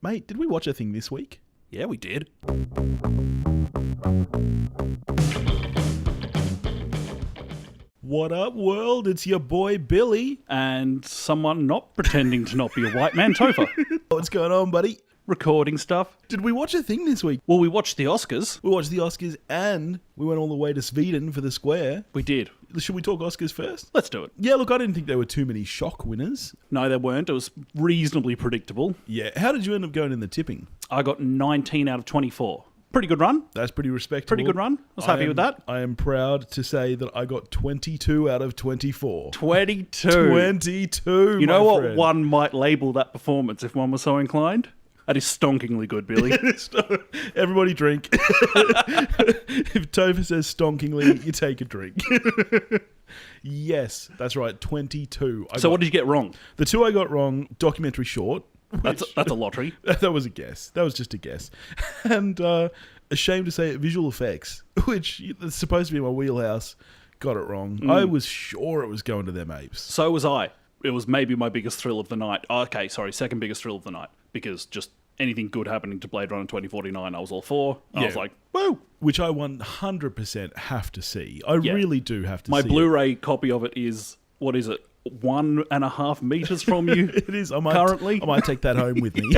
Mate, did we watch a thing this week? Yeah, we did. What up, world? It's your boy, Billy. And someone not pretending to not be a white man, Topher. What's going on, buddy? Recording stuff. Did we watch a thing this week? Well, we watched the Oscars. We watched the Oscars and we went all the way to Sweden for the Square. We did. Should we talk Oscars first? Let's do it. Yeah, look, I didn't think there were too many shock winners. No, there weren't. It was reasonably predictable. Yeah. How did you end up going in the tipping? I got 19 out of 24. Pretty good run. That's pretty respectable. Pretty good run. I was happy with that. I am proud to say that I got 22 out of 24. 22. 22, You know my what friend. one might label that performance if one was so inclined? That is stonkingly good, Billy. Everybody drink. If Topher says stonkingly, you take a drink. Yes, that's right, 22. So what did you get wrong? The two I got wrong, documentary short. That's a lottery. That was a guess. That was just a guess. And ashamed to say it, visual effects, which is supposed to be my wheelhouse, got it wrong. I was sure it was going to them apes. So was I. It was maybe my biggest thrill of the night. Okay, sorry, second biggest thrill of the night. Because just anything good happening to Blade Runner 2049, I was all for. I was like, woo! Which I 100% have to see. I really do have to see My it. Blu-ray copy of it is, what is it, 1.5 meters from you? It is. Currently. I might take that home with me.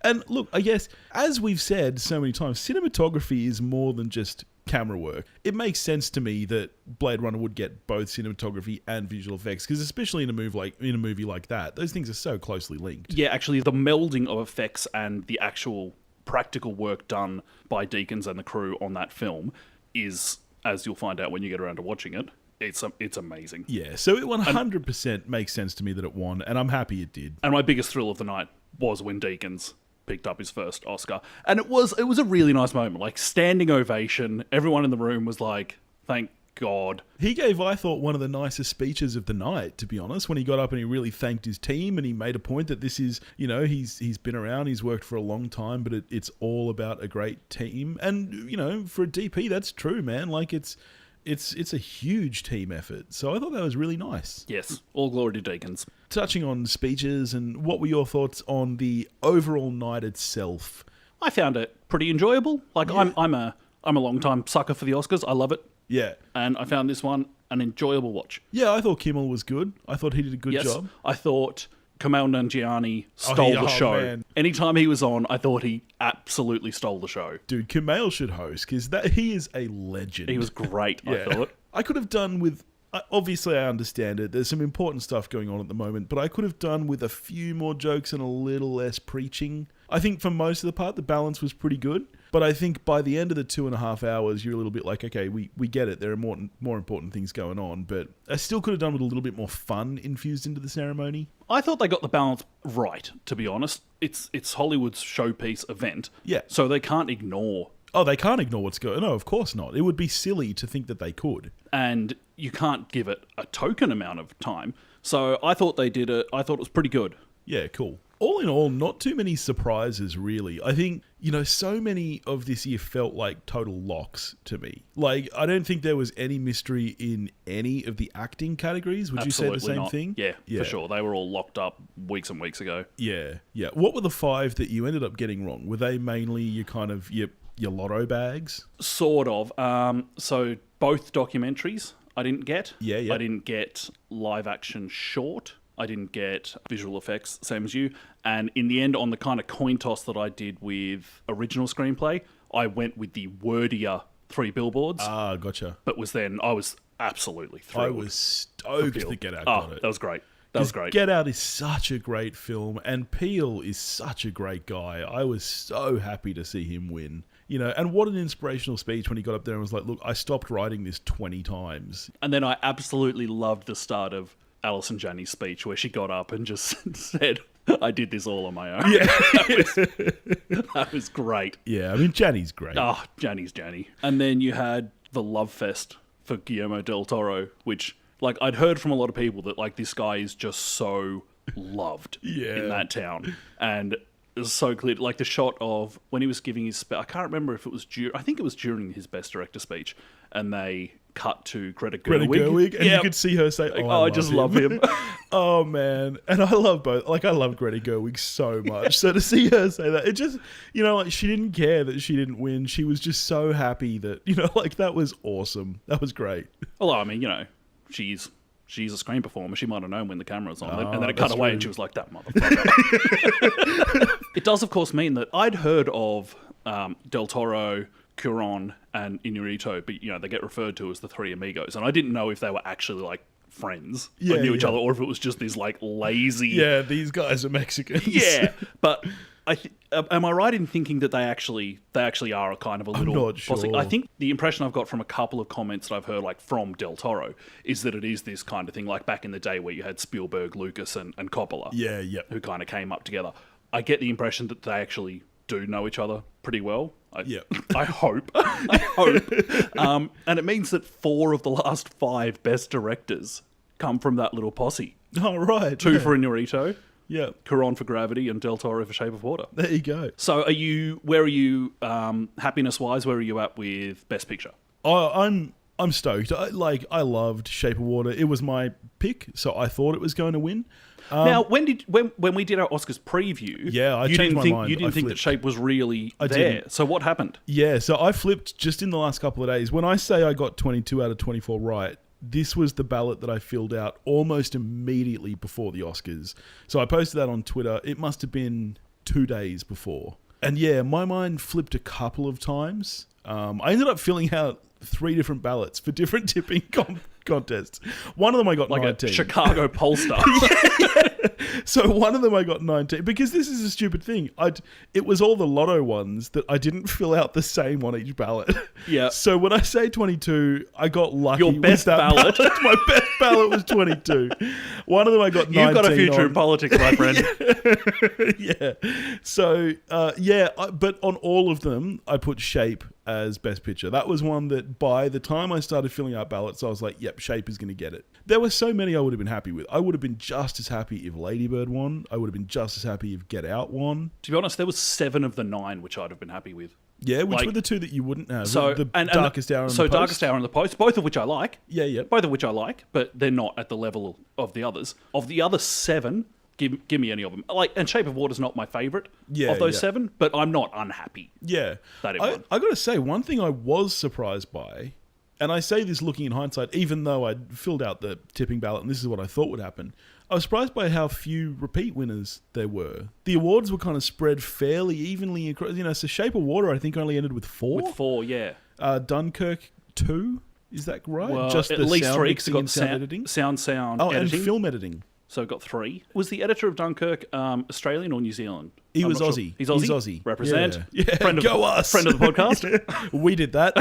And look, I guess, as we've said so many times, cinematography is more than just camera work. It makes sense to me that Blade Runner would get both cinematography and visual effects, because especially in a movie like that, those things are so closely linked. Yeah, actually, the melding of effects and the actual practical work done by Deakins and the crew on that film is, as you'll find out when you get around to watching it, it's amazing. Yeah, so it 100% makes sense to me that it won, and I'm happy it did. And my biggest thrill of the night was when Deakins picked up his first Oscar. And it was a really nice moment. Like, standing ovation. Everyone in the room was like, thank God. He gave, I thought, one of the nicest speeches of the night, to be honest, when he got up and he really thanked his team, and he made a point that this is, he's been around, he's worked for a long time, but it's all about a great team. And, for a DP, that's true, man. Like, it's a huge team effort. So I thought that was really nice. Yes, all glory to Deakins. Touching on speeches, and what were your thoughts on the overall night itself? I found it pretty enjoyable. Like, yeah. I'm a long-time sucker for the Oscars. I love it. Yeah. And I found this one an enjoyable watch. Yeah, I thought Kimmel was good. I thought he did a good job. I thought Kumail Nanjiani stole the show. Man. Anytime he was on, I thought he absolutely stole the show. Dude, Kumail should host, because he is a legend. He was great, I thought. I could have done with... Obviously, I understand it. There's some important stuff going on at the moment, but I could have done with a few more jokes and a little less preaching. I think for most of the part, the balance was pretty good. But I think by the end of the 2.5 hours, you're a little bit like, okay, we get it. There are more important things going on. But I still could have done with a little bit more fun infused into the ceremony. I thought they got the balance right, to be honest. It's Hollywood's showpiece event. Yeah. So they can't ignore... Oh, they can't ignore what's going on. No, of course not. It would be silly to think that they could. And you can't give it a token amount of time. So I thought I thought it was pretty good. Yeah, cool. All in all, not too many surprises, really. I think, so many of this year felt like total locks to me. Like, I don't think there was any mystery in any of the acting categories. Would Absolutely you say the same not. thing? Yeah, for sure. They were all locked up weeks and weeks ago. Yeah. What were the 5 that you ended up getting wrong? Were they mainly your lotto bags? Sort of. So both documentaries I didn't get. Yeah. I didn't get live action short. I didn't get visual effects, same as you. And in the end, on the kind of coin toss that I did with original screenplay, I went with the wordier 3 Billboards. Ah, gotcha. But I was absolutely thrilled. I was stoked that Get Out got it. That was great. That was great. Get Out is such a great film, and Peele is such a great guy. I was so happy to see him win. And what an inspirational speech when he got up there and was like, look, I stopped writing this 20 times. And then I absolutely loved the start of Alison Janney's speech where she got up and just said, I did this all on my own. Yeah. That was great. Yeah, I mean, Janney's great. Oh, Janney's Janney. And then you had the love fest for Guillermo del Toro, which, like, I'd heard from a lot of people that, like, this guy is just so loved in that town. And it was so clear. Like, the shot of when he was giving his speech, I can't remember if it was I think it was during his Best Director speech, and they cut to Greta Greta Gerwig. Gerwig, and you could see her say, I just love him. Oh, man. And I love both. Like, I love Greta Gerwig so much. So to see her say that, it just, like, she didn't care that she didn't win. She was just so happy that, like, that was awesome. That was great. Although, I mean, she's a screen performer. She might have known when the camera's on. And then it cut away and she was like, that motherfucker. It does, of course, mean that I'd heard of Del Toro, Cuarón, and Inarritu, but, they get referred to as the three amigos. And I didn't know if they were actually, like, friends or knew each other, or if it was just this, like, lazy... Yeah, these guys are Mexicans. Yeah, but... am I right in thinking that they actually are a kind of a little... I'm not sure. I think the impression I've got from a couple of comments that I've heard, like, from Del Toro, is that it is this kind of thing, like back in the day where you had Spielberg, Lucas, and Coppola. Yeah. Who kind of came up together. I get the impression that they actually do know each other pretty well. I hope. And it means that 4 of the last 5 best directors come from that little posse. Oh, right. 2 for Inarritu. Yeah. Cuarón for Gravity and Del Toro for Shape of Water. There you go. So where are you, happiness-wise, where are you at with Best Picture? I'm stoked. I loved Shape of Water. It was my pick, so I thought it was going to win. Now, when we did our Oscars preview, I changed my mind. You didn't think that Shape was really there. Didn't. So what happened? Yeah, so I flipped just in the last couple of days. When I say I got 22 out of 24 right, this was the ballot that I filled out almost immediately before the Oscars. So I posted that on Twitter. It must have been 2 days before. And yeah, my mind flipped a couple of times. I ended up filling out 3 different ballots for different tipping contests. One of them I got like 19. A Chicago pollster. Yeah. So one of them I got 19 because this is a stupid thing. It was all the lotto ones that I didn't fill out the same on each ballot. Yeah. So when I say 22, I got lucky. Your best with that ballot. My best ballot was 22. One of them I got 19. You've got a future in politics, my friend. Yeah. So but on all of them, I put Shape as Best Picture. That was one that by the time I started filling out ballots, I was like, yep, Shape is going to get it. There were so many I would have been happy with. I would have been just as happy if Lady Bird won. I would have been just as happy if Get Out won. To be honest, there was 7 of the 9 which I'd have been happy with. Yeah, which were the 2 that you wouldn't have? So Darkest Hour and the Post? Darkest Hour and the Post, both of which I like. Yeah. Both of which I like, but they're not at the level of the others. Of the other 7... Give me any of them. And Shape of Water's not my favourite of those 7, but I'm not unhappy. Yeah. That it won. I got to say, one thing I was surprised by, and I say this looking in hindsight, even though I'd filled out the tipping ballot and this is what I thought would happen, I was surprised by how few repeat winners there were. The awards were kind of spread fairly evenly across. So Shape of Water, I think, only ended with 4. With 4, yeah. Dunkirk, 2. Is that right? Well, just at the least sound 3 mixing and sound editing? Sound Oh, editing. and film editing. So got 3. Was the editor of Dunkirk Australian or New Zealand? He was Aussie. Sure. He's Aussie? He's Aussie. Represent. Yeah. Friend of us. Friend of the podcast. We did that.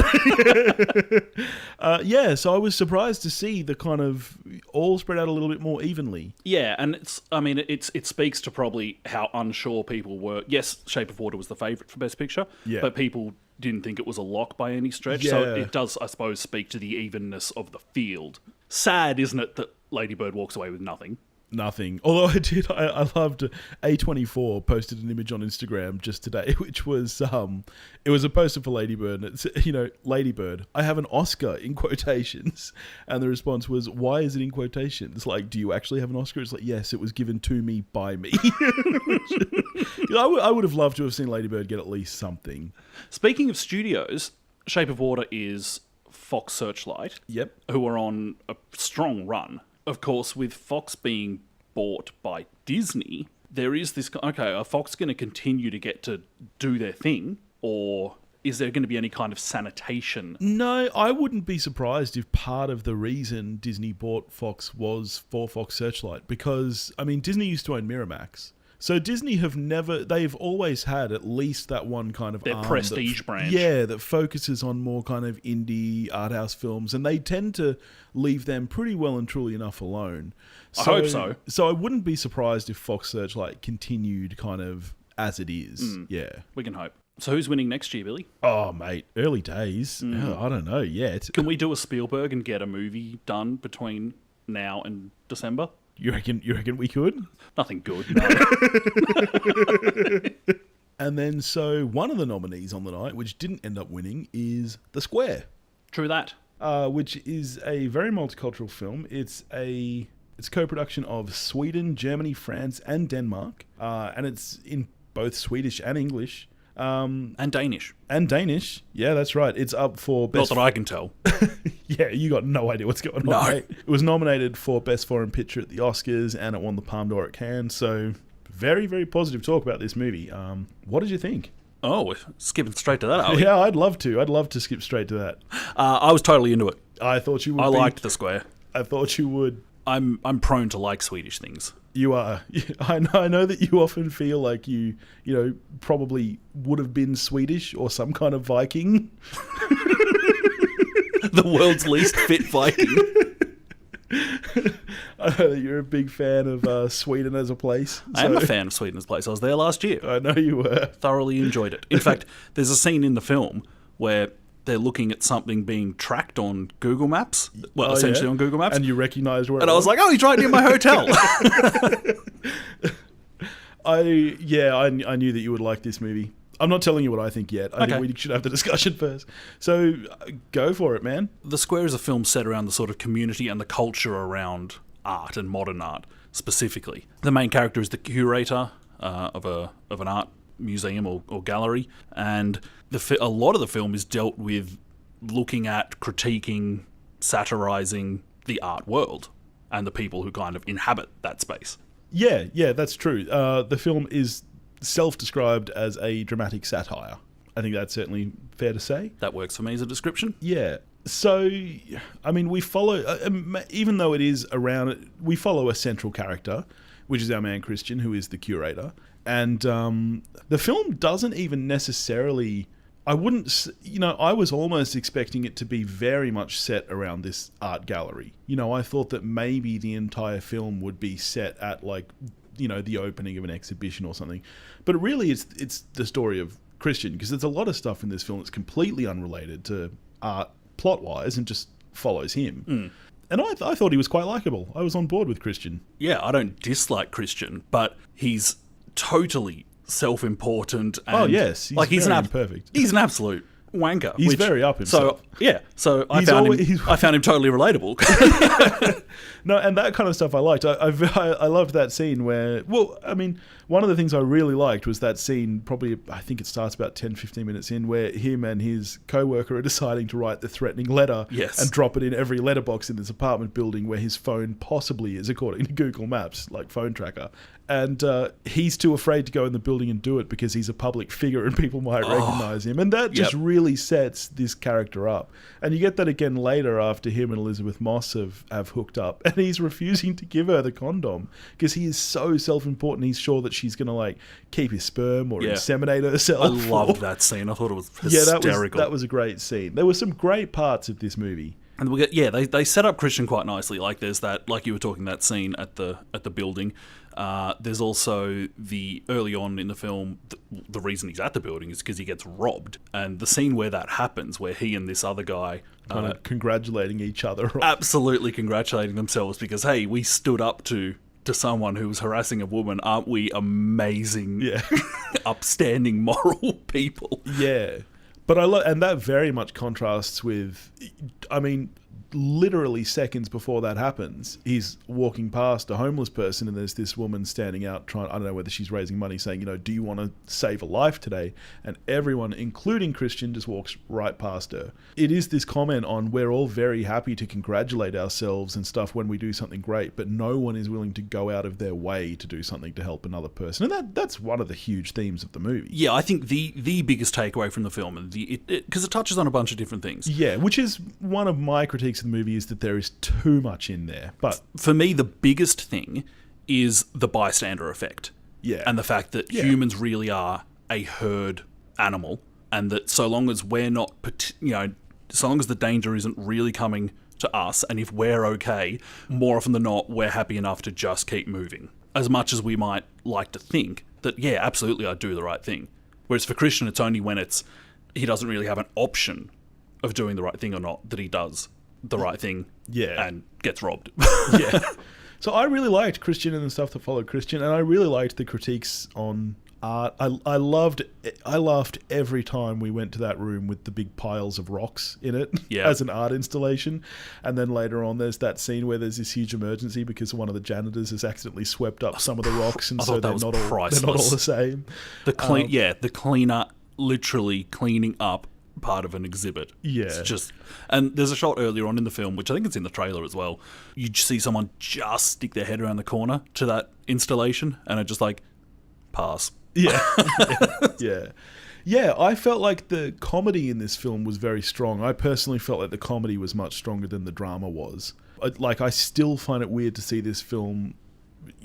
So I was surprised to see the kind of all spread out a little bit more evenly. Yeah, and it speaks to probably how unsure people were. Yes, Shape of Water was the favourite for Best Picture, but people didn't think it was a lock by any stretch. Yeah. So it does, I suppose, speak to the evenness of the field. Sad, isn't it, that Lady Bird walks away with nothing? Nothing. Although I loved A24 posted an image on Instagram just today, which was it was a poster for Lady Bird, and it's Lady Bird, I have an Oscar in quotations, and the response was, why is it in quotations? Like, do you actually have an Oscar? It's like, yes, it was given to me by me. I would have loved to have seen Lady Bird get at least something. Speaking of studios, Shape of Water is Fox Searchlight. Yep. Who are on a strong run. Of course, with Fox being bought by Disney, there is this... Okay, are Fox going to continue to get to do their thing? Or is there going to be any kind of sanitation? No, I wouldn't be surprised if part of the reason Disney bought Fox was for Fox Searchlight. Because, Disney used to own Miramax. So Disney they've always had at least that one kind of their prestige branch. Yeah, that focuses on more kind of indie art house films, and they tend to leave them pretty well and truly enough alone. I hope so. So I wouldn't be surprised if Fox Searchlight continued kind of as it is. Yeah. We can hope. So who's winning next year, Billy? Oh, mate, early days. I don't know yet. Can we do a Spielberg and get a movie done between now and December? You reckon we could? Nothing good, no. And then, so one of the nominees on the night, which didn't end up winning, is The Square. True that. which is a very multicultural film. It's a co-production of Sweden, Germany, France, and Denmark, and it's in both Swedish and English. And Danish. And Danish. Yeah, that's right. It's up for best... Not that I can tell. Yeah, you got no idea what's going on, mate. It was nominated for Best Foreign Picture at the Oscars, and it won the Palme d'Or at Cannes, so very, very positive talk about this movie. What did you think? Oh, we're skipping straight to that, are we? Yeah, I'd love to. I'd love to skip straight to that. I was totally into it. I thought you would. I liked The Square. I thought you would. I'm prone to like Swedish things. You are. I know that you often feel like you probably would have been Swedish or some kind of Viking. The world's least fit Viking. I know that you're a big fan of Sweden as a place. I am a fan of Sweden as a place. I was there last year. I know you were. Thoroughly enjoyed it. In fact, there's a scene in the film where they're looking at something being tracked on Google Maps. Well, essentially on Google Maps. And you recognised where it was. And I was like, oh, he's right near my hotel. I knew that you would like this movie. I'm not telling you what I think yet. I think we should have the discussion first. So go for it, man. The Square is a film set around the sort of community and the culture around art and modern art specifically. The main character is the curator of an art museum or gallery, and a lot of the film is dealt with looking at, critiquing, satirizing the art world and the people who kind of inhabit that space. Yeah, that's true. The film is self-described as a dramatic satire. I think that's certainly fair to say. That works for me as a description. Yeah. So, I mean, we follow, even though it is around, we follow a central character, which is our man Christian, who is the curator. And the film doesn't even necessarily, I was almost expecting it to be very much set around this art gallery. I thought that maybe the entire film would be set at the opening of an exhibition or something. But really it's the story of Christian, because there's a lot of stuff in this film that's completely unrelated to art plot-wise and just follows him. Mm. And I thought he was quite likable. I was on board with Christian. Yeah, I don't dislike Christian, but he's totally self-important. And yes. He's perfect. He's an absolute wanker. He's very up himself. So I found him totally relatable. No, and that kind of stuff I liked. I loved that scene where, one of the things I really liked was that scene, probably, I think it starts about 10, 15 minutes in, where him and his co-worker are deciding to write the threatening letter and drop it in every letterbox in this apartment building where his phone possibly is, according to Google Maps, like phone tracker. And he's too afraid to go in the building and do it because he's a public figure and people might recognize him. And that just really sets this character up. And you get that again later after him and Elizabeth Moss have hooked up. And he's refusing to give her the condom because he is so self-important. He's sure that she's going to keep his sperm or inseminate herself. I loved that scene. I thought it was hysterical. That was a great scene. There were some great parts of this movie. And they set up Christian quite nicely. Like there's that, like you were talking, that scene at the building. There's also early on in the film, the reason he's at the building is because he gets robbed. And the scene where that happens, where he and this other guy kind of congratulating each other. Absolutely congratulating themselves because, hey, we stood up to someone who was harassing a woman. Aren't we amazing, upstanding, moral people? Yeah. But and that very much contrasts with, literally seconds before that happens, he's walking past a homeless person and there's this woman standing out I don't know whether she's raising money, saying, do you want to save a life today? And everyone, including Christian, just walks right past her. It is this comment on we're all very happy to congratulate ourselves and stuff when we do something great, but no one is willing to go out of their way to do something to help another person. And that's one of the huge themes of the movie. Yeah, I think the biggest takeaway from the film, because it touches on a bunch of different things. Yeah, which is one of my critiques of the movie, is that there is too much in there. But for me, the biggest thing is the bystander effect. Yeah. And the fact that humans really are a herd animal, and that so long as we're not, so long as the danger isn't really coming to us, and if we're okay, more often than not, we're happy enough to just keep moving. As much as we might like to think that, absolutely, I do the right thing. Whereas for Christian, it's only when he doesn't really have an option of doing the right thing or not that he does the right thing and gets robbed. So I really liked Christian and the stuff that followed Christian, and I really liked the critiques on art. I laughed every time we went to that room with the big piles of rocks in it as an art installation. And then later on, there's that scene where there's this huge emergency because one of the janitors has accidentally swept up some of the rocks, and so they're not all the same. The cleaner literally cleaning up part of an exhibit. Yeah. It's just, and there's a shot earlier on in the film, which I think it's in the trailer as well. You see someone just stick their head around the corner to that installation, and it just like pass. Yeah. Yeah, I felt like the comedy in this film was very strong. I personally felt like the comedy was much stronger than the drama was. I still find it weird to see this film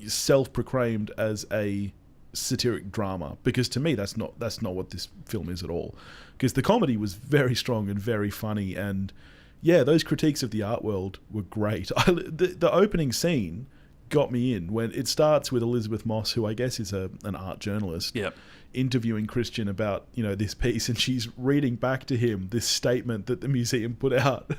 self-proclaimed as a satiric drama, because to me that's not what this film is at all. Because the comedy was very strong and very funny, and yeah, those critiques of the art world were great. The opening scene got me in when it starts with Elizabeth Moss, who I guess is an art journalist, interviewing Christian about this piece, and she's reading back to him this statement that the museum put out,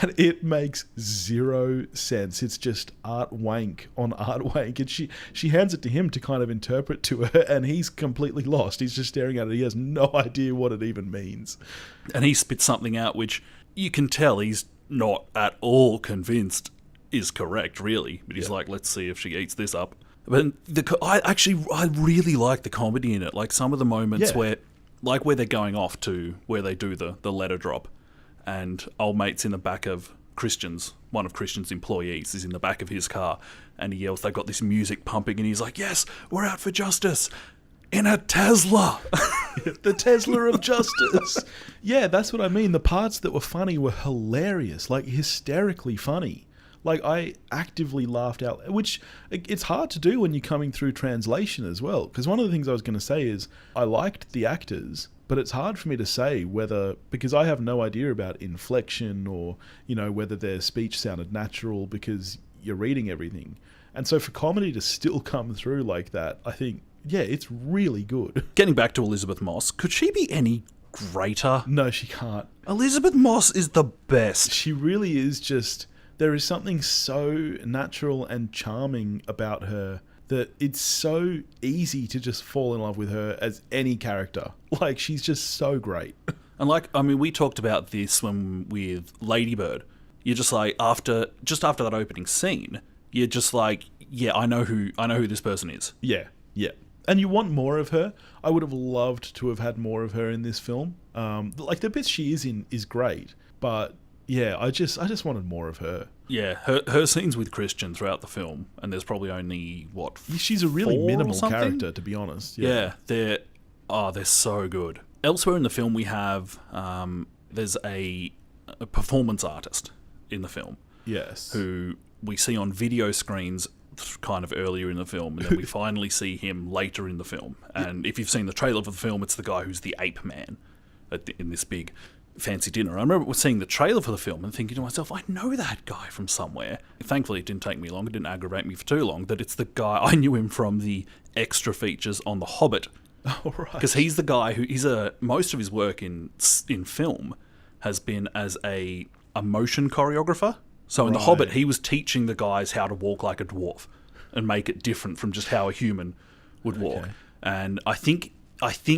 and it makes zero sense. It's just art wank on art wank, and she hands it to him to kind of interpret to her, and he's completely lost. He's just staring at it. He has no idea what it even means, and he spits something out which you can tell he's not at all convinced is correct, really, but he's like, let's see if she eats this up. But I really like the comedy in it. Like some of the moments where they're going off to where they do the letter drop, and old mate's in the back of one of Christian's employees is in the back of his car, and he yells, they've got this music pumping, and he's like, yes, we're out for justice in a Tesla. The Tesla of justice. Yeah, that's what I mean. The parts that were funny were hilarious, like hysterically funny. Like, I actively laughed out, which it's hard to do when you're coming through translation as well. Because one of the things I was going to say is I liked the actors, but it's hard for me to say because I have no idea about inflection or, whether their speech sounded natural because you're reading everything. And so for comedy to still come through like that, I think, yeah, it's really good. Getting back to Elizabeth Moss, could she be any greater? No, she can't. Elizabeth Moss is the best. She really is just... There is something so natural and charming about her that it's so easy to just fall in love with her as any character. Like, she's just so great. And we talked about this with Lady Bird. You're just like, after that opening scene, you're just like, yeah, I know who this person is. Yeah. And you want more of her. I would have loved to have had more of her in this film. The bits she is in is great, but yeah, I just wanted more of her. Yeah, her scenes with Christian throughout the film, and there's probably only she's a really minimal character, to be honest. Yeah, they're so good. Elsewhere in the film, we have there's a performance artist in the film. Yes, who we see on video screens kind of earlier in the film, and then we finally see him later in the film. And if you've seen the trailer for the film, it's the guy who's the ape man in this big fancy dinner. I remember seeing the trailer for the film and thinking to myself, I know that guy from somewhere. Thankfully, it didn't take me long. It didn't aggravate me for too long. That it's the guy, I knew him from the extra features on The Hobbit. Oh, right. Because he's the guy who, most of his work in film has been as a motion choreographer. So in The Hobbit, he was teaching the guys how to walk like a dwarf and make it different from just how a human would walk. And I think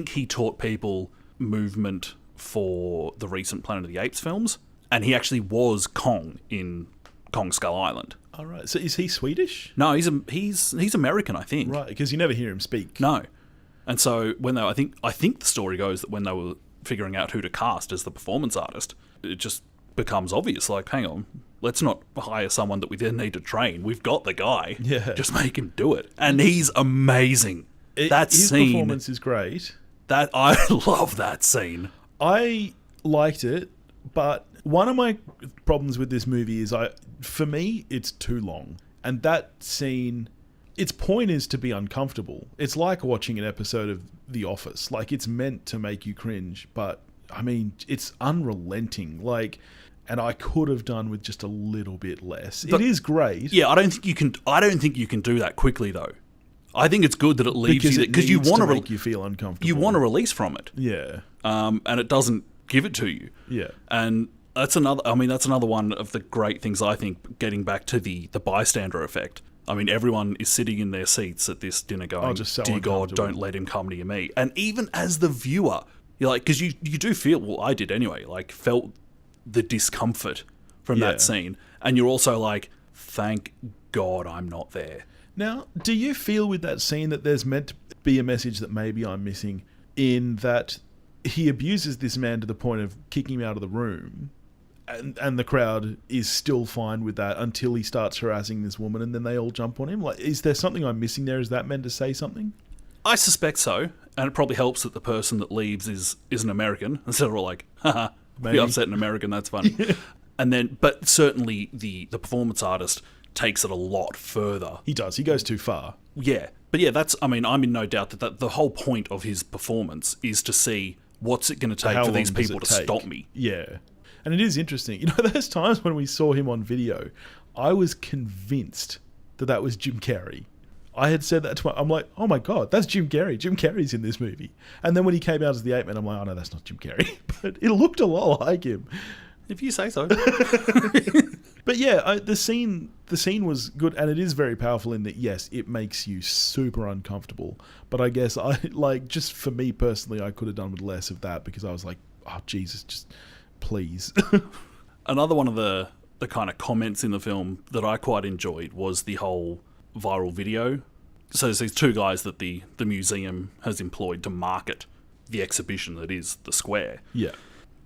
he taught people movement for the recent Planet of the Apes films, and he actually was Kong in Kong Skull Island. All right. So is he Swedish? No, he's American, I think. Right, because you never hear him speak. No. And so I think the story goes that when they were figuring out who to cast as the performance artist, it just becomes obvious, like, hang on, let's not hire someone that we then need to train. We've got the guy. Yeah. Just make him do it. And he's amazing. His performance is great. I love that scene. I liked it, but one of my problems with this movie is for me, it's too long. And that scene, its point is to be uncomfortable. It's like watching an episode of The Office. Like, it's meant to make you cringe, but I mean, it's unrelenting. Like, and I could have done with just a little bit less. It is great. Yeah, I don't think you can do that quickly though. I think it's good that it leaves you because you want to make you feel uncomfortable. You want to release from it. Yeah. And it doesn't give it to you. Yeah. And that's another one of the great things, I think, getting back to the bystander effect. I mean, everyone is sitting in their seats at this dinner going, just so dear God, don't let him come near me. And even as the viewer, you're like, because you do feel, well, I did anyway, like felt the discomfort from that scene. And you're also like, thank God I'm not there. Now, do you feel with that scene that there's meant to be a message that maybe I'm missing in that he abuses this man to the point of kicking him out of the room, and the crowd is still fine with that until he starts harassing this woman, and then they all jump on him? Like, is there something I'm missing there? Is that meant to say something? I suspect so, and it probably helps that the person that leaves is an American, and so we're all like, haha, be upset an American, that's funny. And then, but certainly the performance artist takes it a lot further. He does. He goes too far. Yeah. But yeah, I'm in no doubt that the whole point of his performance is to see what's it going to take for these people to stop me. Yeah. And it is interesting. You know, there's times when we saw him on video, I was convinced that was Jim Carrey. I had said that to I'm like, oh my God, that's Jim Carrey. Jim Carrey's in this movie. And then when he came out as the Ape-Man, I'm like, oh no, that's not Jim Carrey. But it looked a lot like him. If you say so. But yeah, the scene was good, and it is very powerful in that, yes, it makes you super uncomfortable. But I guess just for me personally, I could have done with less of that, because I was like, oh Jesus, just please. Another one of the kind of comments in the film that I quite enjoyed was the whole viral video. So there's these two guys that the museum has employed to market the exhibition that is the square. Yeah.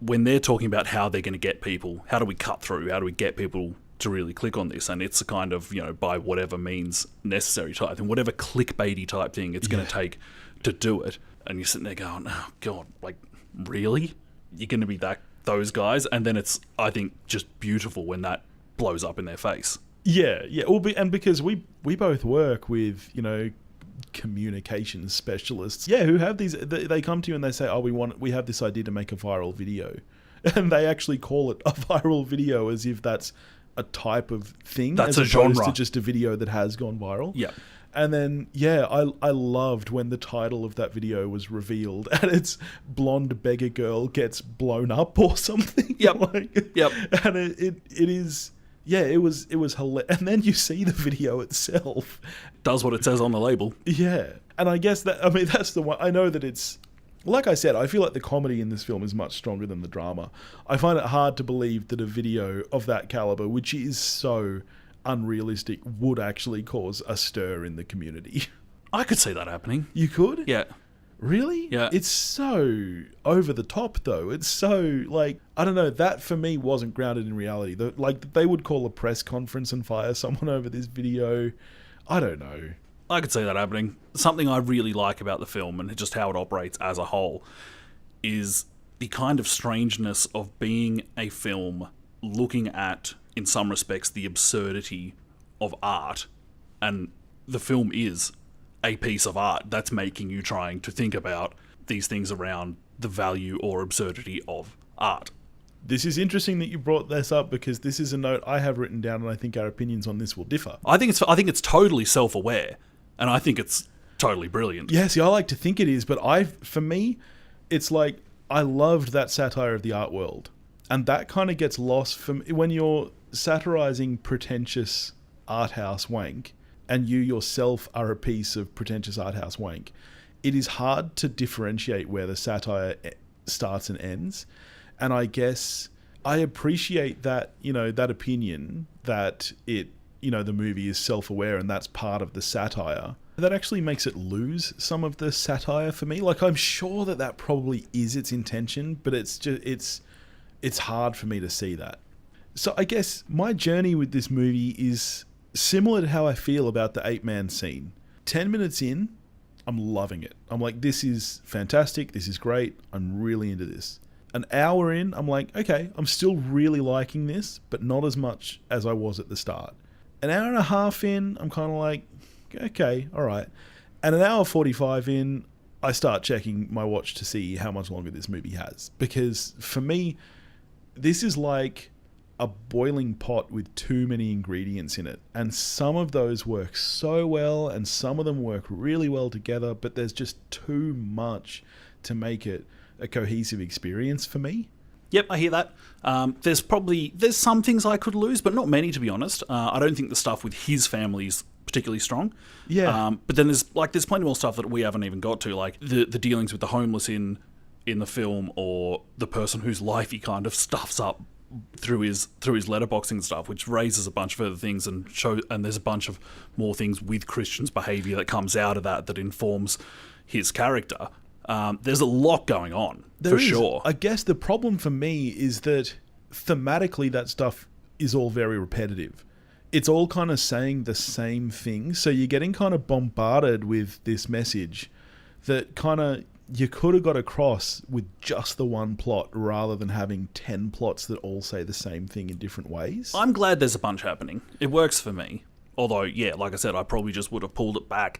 When they're talking about how they're going to get people, how do we cut through? How do we get people to really click on this? And it's a kind of, by whatever means necessary type thing, whatever clickbaity type thing it's going to take to do it. And you're sitting there going, oh God, like, really? You're going to be those guys? And then it's, I think, just beautiful when that blows up in their face. Yeah. Well, and because we both work with, communications specialists, who have these, they come to you and they say, oh, we have this idea to make a viral video, and they actually call it a viral video as if that's a type of thing, that's as a opposed genre to just a video that has gone viral. Yeah. And then I loved when the title of that video was revealed and it's Blonde Beggar Girl Gets Blown Up or something. Yep. Yep. And it is. Yeah, it was hilarious. And then you see the video itself. Does what it says on the label. Yeah. And I guess that's the one. I know that it's, like I said, I feel like the comedy in this film is much stronger than the drama. I find it hard to believe that a video of that caliber, which is so unrealistic, would actually cause a stir in the community. I could see that happening. You could? Yeah. Really? Yeah. It's so over the top, though. It's so, I don't know, that for me wasn't grounded in reality. They would call a press conference and fire someone over this video. I don't know. I could see that happening. Something I really like about the film and just how it operates as a whole is the kind of strangeness of being a film looking at, in some respects, the absurdity of art. And the film is a piece of art that's making you trying to think about these things around the value or absurdity of art. This is interesting that you brought this up, because this is a note I have written down, and I think our opinions on this will differ. I think it's totally self-aware, and I think it's totally brilliant. Yeah, see, I like to think it is, but for me, it's like I loved that satire of the art world, and that kind of gets lost from when you're satirizing pretentious art house wank, and you yourself are a piece of pretentious art house wank. It is hard to differentiate where the satire starts and ends. And I guess I appreciate that, that opinion that the movie is self-aware and that's part of the satire. That actually makes it lose some of the satire for me. Like, I'm sure that probably is its intention, but it's hard for me to see that. So I guess my journey with this movie is similar to how I feel about the Ape-Man scene. 10 minutes in, I'm loving it. I'm like, this is fantastic. This is great. I'm really into this. An hour in, I'm like, okay, I'm still really liking this, but not as much as I was at the start. An hour and a half in, I'm kind of like, okay, all right. And an hour 45 in, I start checking my watch to see how much longer this movie has. Because for me, this is like a boiling pot with too many ingredients in it, and some of those work so well and some of them work really well together, but there's just too much to make it a cohesive experience for me. Yep, I hear that. There's some things I could lose, but not many, to be honest. I don't think the stuff with his family's particularly strong. Yeah. But then there's plenty more stuff that we haven't even got to, like the dealings with the homeless in the film, or the person whose life he kind of stuffs up through his letterboxing stuff, which raises a bunch of other things and there's a bunch of more things with Christian's behaviour that comes out of that informs his character. There's a lot going on, sure. I guess the problem for me is that thematically that stuff is all very repetitive. It's all kind of saying the same thing, so you're getting kind of bombarded with this message that kind of you could have got across with just the one plot rather than having 10 plots that all say the same thing in different ways. I'm glad there's a bunch happening. It works for me. Although, yeah, like I said, I probably just would have pulled it back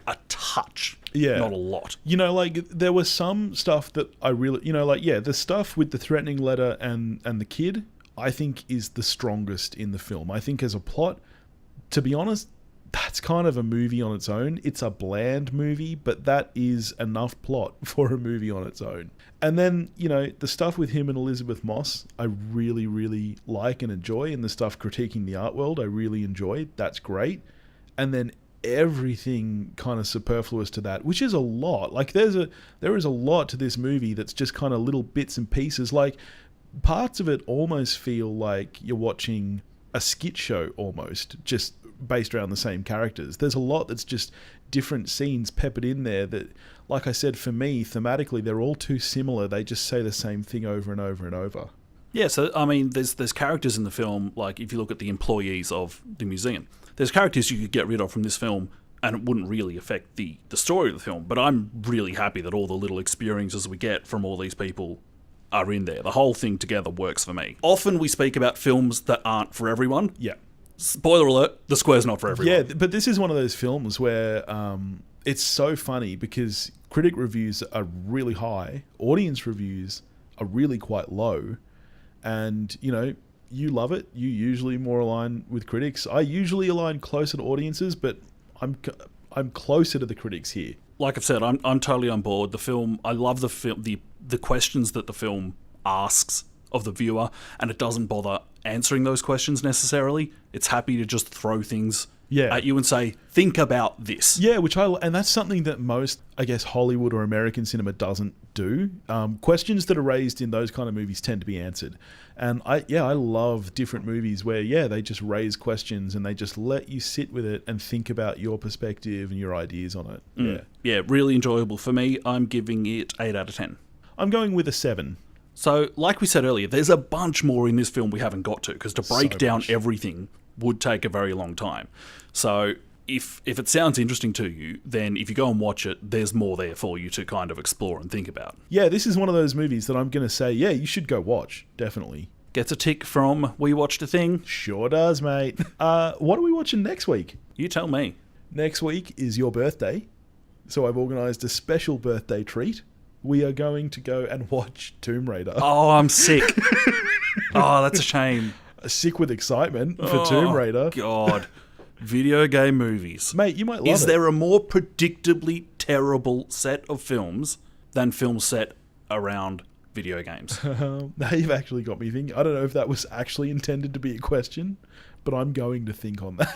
a touch. Yeah. Not a lot. You know, like, there was some stuff that I really... You know, like, yeah, the stuff with the threatening letter and the kid, I think is the strongest in the film. I think as a plot, to be honest, that's kind of a movie on its own. It's a bland movie, but that is enough plot for a movie on its own. And then, you know, the stuff with him and Elizabeth Moss, I really, really like and enjoy. And the stuff critiquing the art world, I really enjoy. That's great. And then everything kind of superfluous to that, which is a lot. Like, there is a lot to this movie that's just kind of little bits and pieces. Like, parts of it almost feel like you're watching a skit show almost, just based around the same characters. There's a lot that's just different scenes peppered in there that, like I said, for me, thematically, they're all too similar. They just say the same thing over and over and over. Yeah, so, I mean, there's characters in the film, like, if you look at the employees of the museum, there's characters you could get rid of from this film and it wouldn't really affect the story of the film. But I'm really happy that all the little experiences we get from all these people are in there. The whole thing together works for me. Often we speak about films that aren't for everyone. Yeah. Spoiler alert, The Square's not for everyone. Yeah, but this is one of those films where it's so funny because critic reviews are really high, audience reviews are really quite low, and, you know, you love it. You usually more align with critics. I usually align closer to audiences, but I'm closer to the critics here. Like I've said, I'm totally on board. The film, I love the film, the questions that the film asks of the viewer, and it doesn't bother answering those questions necessarily. It's happy to just throw things at you and say, think about this. Yeah, and that's something that most, I guess, Hollywood or American cinema doesn't do. Questions that are raised in those kind of movies tend to be answered. And I love different movies where, they just raise questions and they just let you sit with it and think about your perspective and your ideas on it. Yeah, really enjoyable. For me, I'm giving it 8 out of 10. I'm going with a 7. So, like we said earlier, there's a bunch more in this film we haven't got to, because to break down everything would take a very long time. So, if it sounds interesting to you, then if you go and watch it, there's more there for you to kind of explore and think about. Yeah, this is one of those movies that I'm going to say, you should go watch, definitely. Gets a tick from wewatchedathing. Sure does, mate. What are we watching next week? You tell me. Next week is your birthday, so I've organised a special birthday treat. We are going to go and watch Tomb Raider. Oh, I'm sick. Oh, that's a shame. Sick with excitement for Tomb Raider. God. Video game movies. Mate, you might love it. Is there a more predictably terrible set of films than films set around video games? Now you've actually got me thinking. I don't know if that was actually intended to be a question, but I'm going to think on that.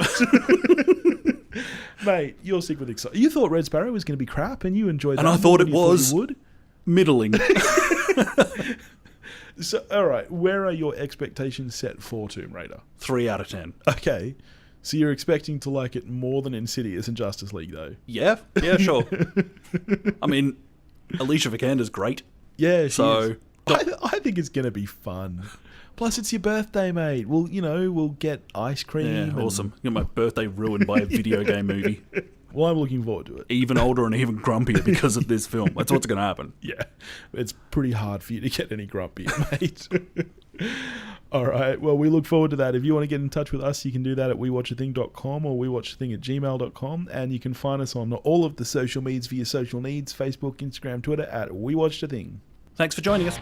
Mate, you're sick with excitement. You thought Red Sparrow was going to be crap and you enjoyed that. And I thought it was middling. So, all right, where are your expectations set for Tomb Raider? 3 out of 10. Okay. So you're expecting to like it more than Insidious and Justice League, though? Yeah, sure. I mean, Alicia Vikander's great. Yeah, she is. I think it's going to be fun. Plus, it's your birthday, mate. We'll get ice cream. Yeah, awesome. Got my birthday ruined by a video game movie. Well, I'm looking forward to it. Even older and even grumpier because of this film. That's what's going to happen. Yeah, it's pretty hard for you to get any grumpier, mate. All right, well, we look forward to that. If you want to get in touch with us, you can do that at wewatchedathing.com or wewatchedathing@gmail.com, and you can find us on all of the social medias for your social needs, Facebook, Instagram, Twitter, at wewatchedathing. Thanks for joining us.